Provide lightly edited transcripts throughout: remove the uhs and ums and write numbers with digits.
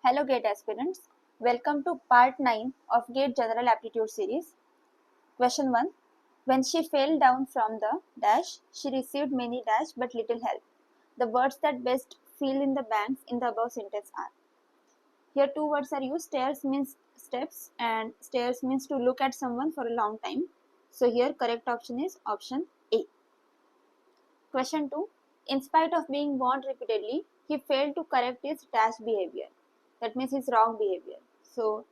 Hello GATE aspirants, welcome to part 9 of GATE General Aptitude series. Question 1. When she fell down from the dash, she received many dash but little help. The words that best fill in the blanks in the above sentence are. Here two words are used. Stairs means steps and stairs means to look at someone for a long time. So here correct option is option A. Question 2. In spite of being warned repeatedly, he failed to correct his dash behavior. That means his wrong behavior. So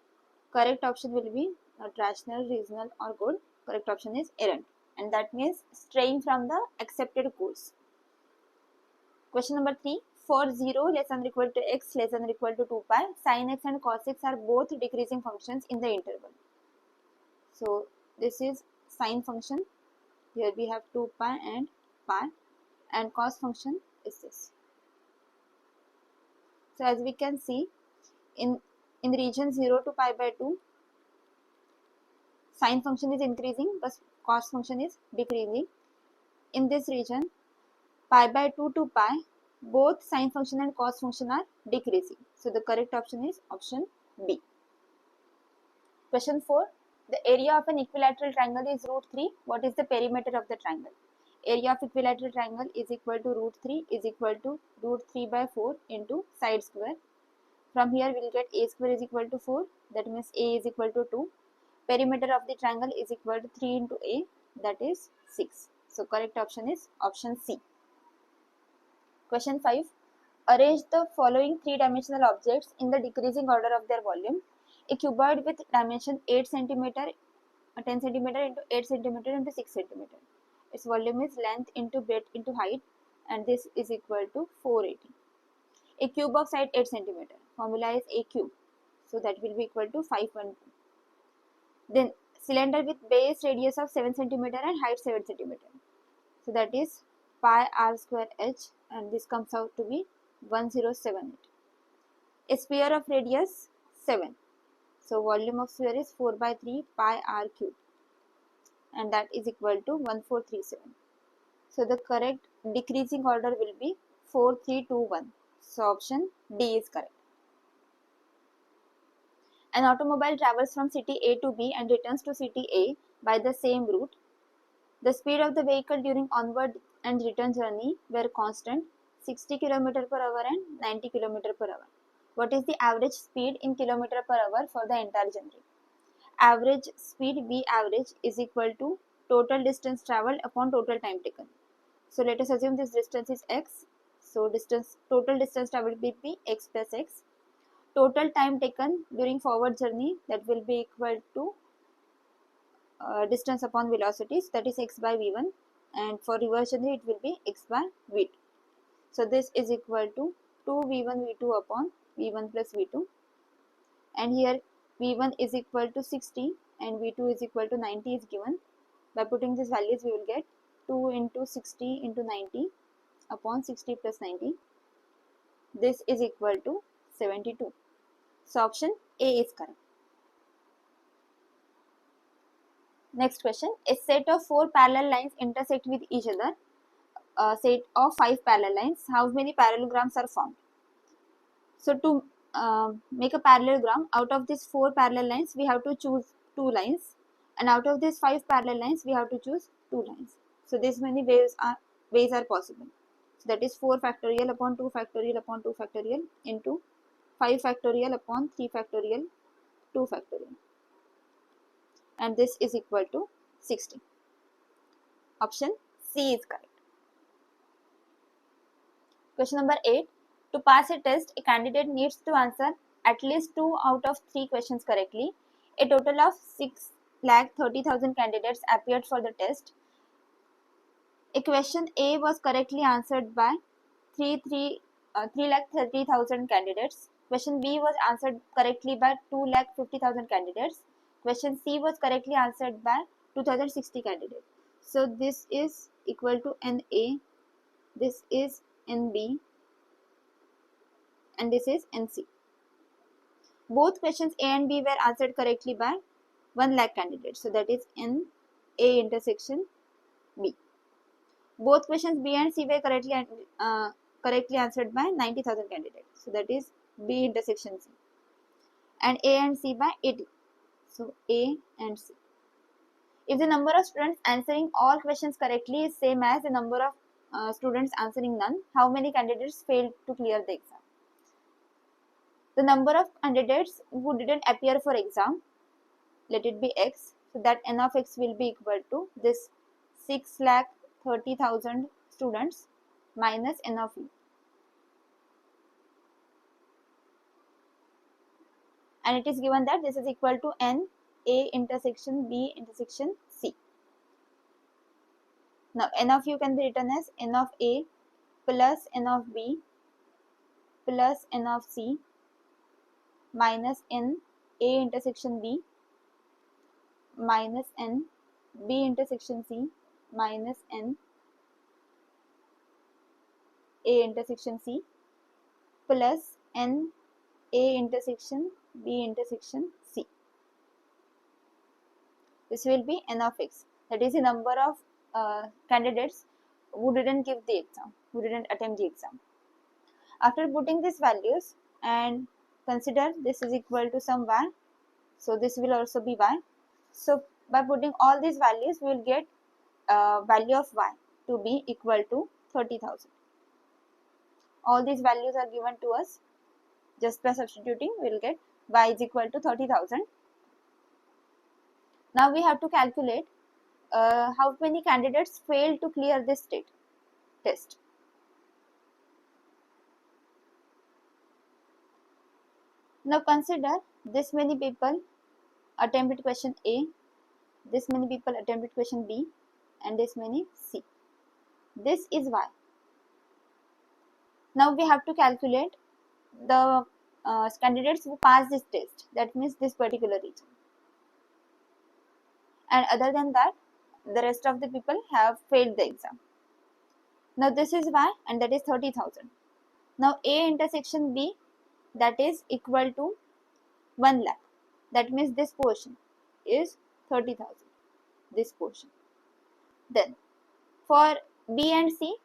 correct option will be not rational, reasonable or good. Correct option is errant, and that means straying from the accepted course. Question number 3. For 0 less than or equal to x less than or equal to 2 pi, sin x and cos x are both decreasing functions in the interval. So this is sine function. Here we have 2 pi, and cos function is this. So as we can see, in the region 0 to pi by 2, sine function is increasing but cos function is decreasing. In this region, pi by 2 to pi, both sine function and cos function are decreasing. So the correct option is option B. Question 4. The area of an equilateral triangle is root 3. What is the perimeter of the triangle? Area of equilateral triangle is equal to root 3 is equal to root 3 by 4 into side square. From here we will get a square is equal to 4, that means a is equal to 2. Perimeter of the triangle is equal to 3 into a, that is 6. So correct option is option C. Question 5. Arrange the following three-dimensional objects in the decreasing order of their volume. A cuboid with dimension 8 cm, 10 cm into 8 cm into 6 cm. Its volume is length into breadth into height, and this is equal to 480. A cube of side 8 cm. Formula is a cube. So that will be equal to 512. Then cylinder with base radius of 7 cm and height 7 cm. So that is pi r square h, and this comes out to be 1078. A sphere of radius 7. So volume of sphere is 4 by 3 pi r cube, and that is equal to 1437. So the correct decreasing order will be 4321. So option D is correct. An automobile travels from city A to B and returns to city A by the same route. The speed of the vehicle during onward and return journey were constant, 60 km per hour and 90 km per hour. What is the average speed in km per hour for the entire journey? Average speed V average is equal to total distance travelled upon total time taken. So let us assume this distance is x. So total distance travelled will be x plus x. Total time taken during forward journey, that will be equal to distance upon velocities, that is x by v1, and for reverse journey it will be x by v2. So this is equal to 2v1 v2 upon v1 plus v2, and here v1 is equal to 60 and v2 is equal to 90 is given. By putting these values we will get 2 into 60 into 90 upon 60 plus 90. This is equal to 72. So option A is correct. Next question. A set of 4 parallel lines intersect with each other. A set of 5 parallel lines. How many parallelograms are formed? So to make a parallelogram, out of these 4 parallel lines we have to choose 2 lines, and out of these 5 parallel lines we have to choose 2 lines. So this many ways are possible. So that is 4 factorial upon 2 factorial upon 2 factorial into 5 factorial upon 3 factorial 2 factorial, and this is equal to 60. Option C is correct. Question number 8. To pass a test, a candidate needs to answer at least 2 out of 3 questions correctly. A total of 6,30,000 candidates appeared for the test. A question A was correctly answered by 3,30,000 candidates. Question B was answered correctly by 2,50,000 candidates. Question C was correctly answered by 2,060 candidates. So this is equal to NA, this is NB, and this is NC. Both questions A and B were answered correctly by 1 lakh candidates. So that is N A intersection B. Both questions B and C were correctly answered by 90,000 candidates. So that is B intersection C. and A and C by 80. So A and C. If the number of students answering all questions correctly is same as the number of students answering none, how many candidates failed to clear the exam? The number of candidates who didn't appear for exam, let it be X, so that N of X will be equal to this 6,30,000 students minus N of E. And it is given that this is equal to N A intersection B intersection C. Now N of U can be written as N of A plus N of B plus N of C minus N A intersection B minus N B intersection C minus N A intersection C plus N A intersection B intersection C. This will be N of X. That is the number of candidates who didn't give the exam, who didn't attempt the exam. After putting these values and consider this is equal to some y, so this will also be y. So by putting all these values, we will get value of y to be equal to 30,000. All these values are given to us. Just by substituting, we will get y is equal to 30,000. Now we have to calculate how many candidates failed to clear this test. Now consider this many people attempted question A, this many people attempted question B, and this many C. This is Y. Now we have to calculate the candidates who passed this test, that means this particular region. And other than that, the rest of the people have failed the exam. Now this is Y and that is 30,000. Now A intersection B, that is equal to 1 lakh. That means this portion is 30,000. This portion. Then for B and C,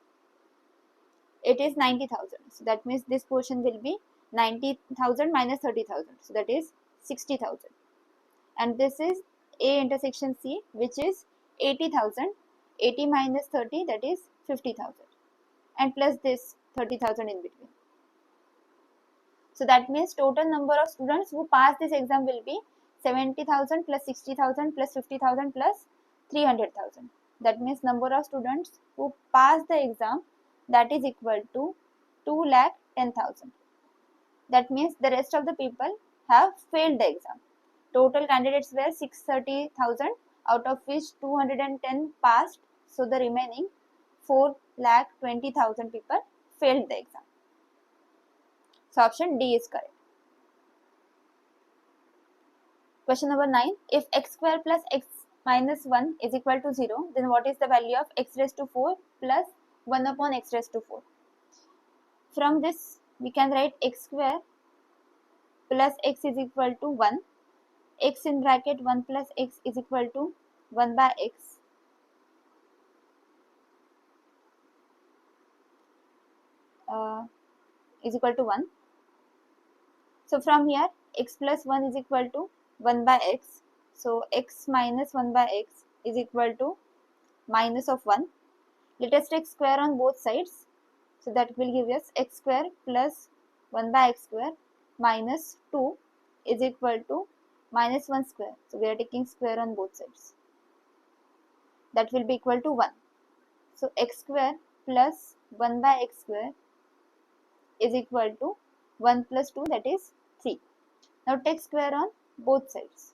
it is 90,000. So that means this portion will be 90,000 minus 30,000. So that is 60,000. And this is A intersection C, which is 80,000. 80 minus 30, that is 50,000. And plus this 30,000 in between. So that means total number of students who pass this exam will be 70,000 plus 60,000 plus 50,000 plus 300,000. That means number of students who pass the exam, that is equal to 2,10,000. That means the rest of the people have failed the exam. Total candidates were 630,000, out of which 210 passed. So the remaining 4,20,000 people failed the exam. So option D is correct. Question number 9. If x square plus x minus 1 is equal to 0, then what is the value of x raised to 4 plus 1 upon x raised to 4? From this, we can write x square plus x is equal to 1. X in bracket 1 plus x is equal to 1 by x. Is equal to 1. So from here, x plus 1 is equal to 1 by x. So x minus 1 by x is equal to minus of 1. Let us take square on both sides. So that will give us x square plus 1 by x square minus 2 is equal to minus 1 square. So we are taking square on both sides. That will be equal to 1. So x square plus 1 by x square is equal to 1 plus 2, that is 3. Now take square on both sides.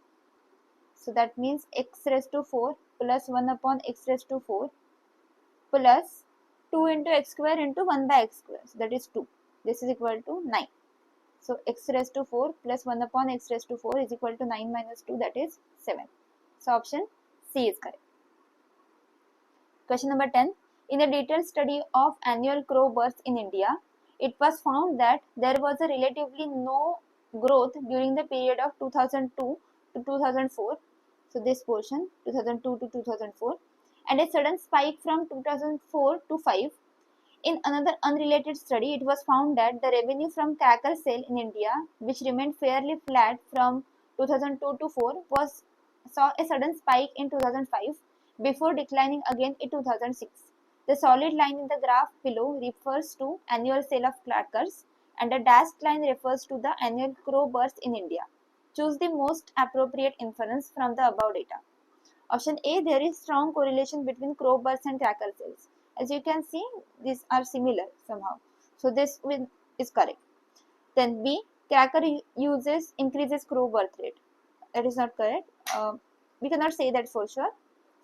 So that means x raised to 4 plus 1 upon x raised to 4 plus 2 into x square into 1 by x square. So that is 2. This is equal to 9. So x raised to 4 plus 1 upon x raised to 4 is equal to 9 minus 2, that is 7. So option C is correct. Question number 10. In a detailed study of annual crow births in India, it was found that there was a relatively no growth during the period of 2002 to 2004. So this portion 2002 to 2004, and a sudden spike from 2004 to 5. In another unrelated study, it was found that the revenue from cracker sale in India, which remained fairly flat from 2002 to 4, saw a sudden spike in 2005 before declining again in 2006. The solid line in the graph below refers to annual sale of crackers, and the dashed line refers to the annual crow births in India. Choose the most appropriate inference from the above data. Option A, there is strong correlation between crow births and cracker sales. As you can see, these are similar somehow. So this is correct. Then B, cracker uses increases crow birth rate. That is not correct. We cannot say that for sure.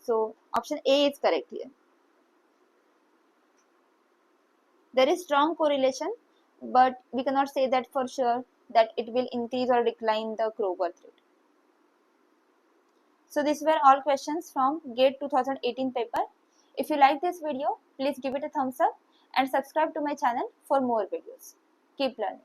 So option A is correct here. There is strong correlation, but we cannot say that for sure that it will increase or decline the crow birth rate. So these were all questions from GATE 2018 paper. If you like this video, please give it a thumbs up and subscribe to my channel for more videos. Keep learning.